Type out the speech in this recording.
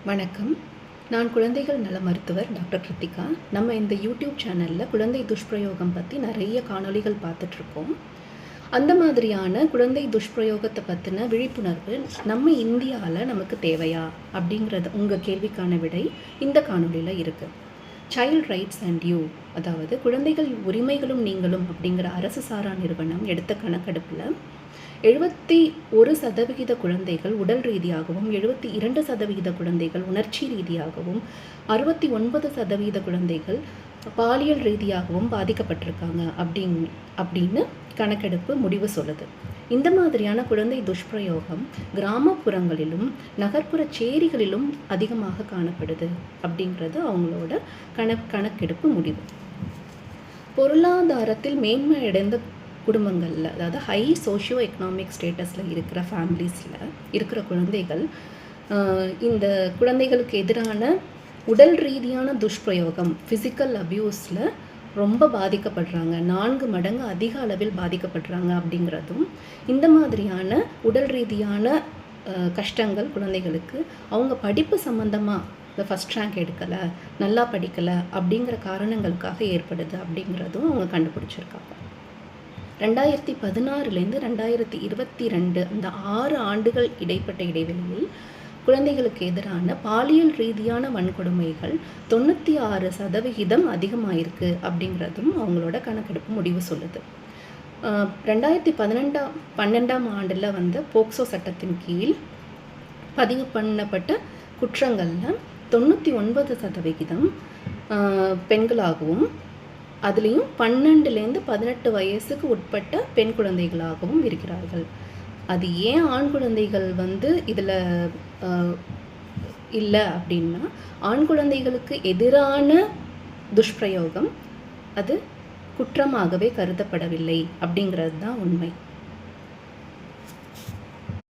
வணக்கம். நான் குழந்தைகள் நல மருத்துவர் டாக்டர் கிருத்திகா. நம்ம இந்த யூடியூப் சேனலில் குழந்தை துஷ்பிரயோகம் பற்றி நிறைய காணொளிகள் பார்த்துட்ருக்கோம். அந்த மாதிரியான குழந்தை துஷ்பிரயோகத்தை பற்றின விழிப்புணர்வு நம்ம இந்தியாவில் நமக்கு தேவையா அப்படிங்கிறது உங்கள் கேள்விக்கான விடை இந்த காணொளியில் இருக்குது. சைல்ட் ரைட்ஸ் அண்ட் யூ, அதாவது குழந்தைகள் உரிமைகளும் நீங்களும் அப்படிங்கிற அரசு சாரா நிறுவனம் எடுத்த கணக்கெடுப்பில் 71% குழந்தைகள் உடல் ரீதியாகவும், 72% குழந்தைகள் உணர்ச்சி ரீதியாகவும், 69% குழந்தைகள் பாலியல் ரீதியாகவும் பாதிக்கப்பட்டிருக்காங்க அப்படின்னு கணக்கெடுப்பு முடிவு சொல்லுது. இந்த மாதிரியான குழந்தை துஷ்பிரயோகம் கிராமப்புறங்களிலும் நகர்ப்புற சேரிகளிலும் அதிகமாக காணப்படுது அப்படிங்கிறது அவங்களோட கணக்கெடுப்பு முடிவு. பொருளாதாரத்தில் மேன்மை அடைந்த குடும்பங்களில், அதாவது ஹை சோஷியோ எக்கனாமிக் ஸ்டேட்டஸில் இருக்கிற ஃபேமிலிஸில் இருக்கிற குழந்தைகள் இந்த குழந்தைகளுக்கு எதிரான உடல் ரீதியான துஷ்பிரயோகம், ஃபிசிக்கல் அப்யூஸில் ரொம்ப பாதிக்கப்படுறாங்க. 4 மடங்கு அதிக அளவில் பாதிக்கப்படுறாங்க அப்படிங்கிறதும், இந்த மாதிரியான உடல் ரீதியான கஷ்டங்கள் குழந்தைகளுக்கு அவங்க படிப்பு சம்மந்தமாக இந்த ஃபஸ்ட் ரேங்க் எடுக்கலை, நல்லா படிக்கலை அப்படிங்கிற காரணங்களுக்காக ஏற்படுது அப்படிங்கிறதும் அவங்க கண்டுபிடிச்சிருக்காங்க. 2016லேருந்து 2022 அந்த 6 ஆண்டுகள் இடைப்பட்ட இடைவெளியில் குழந்தைகளுக்கு எதிரான பாலியல் ரீதியான வன்கொடுமைகள் 96% அதிகமாயிருக்கு அப்படிங்கிறதும் அவங்களோட கணக்கெடுப்பு முடிவு சொல்லுது. 2012ஆம் ஆண்டில் வந்த போக்சோ சட்டத்தின் கீழ் பதிவு பண்ணப்பட்ட குற்றங்களில் 99% பெண்களாகவும், அதுலேயும் 12லேருந்து 18 வயசுக்கு உட்பட்ட பெண் குழந்தைகளாகவும் இருக்கிறார்கள். அது ஏன் ஆண் குழந்தைகள் இதில் இல்லை அப்படின்னா, ஆண் குழந்தைகளுக்கு எதிரான துஷ்பிரயோகம் அது குற்றமாகவே கருதப்படவில்லை அப்படிங்கிறது தான் உண்மை.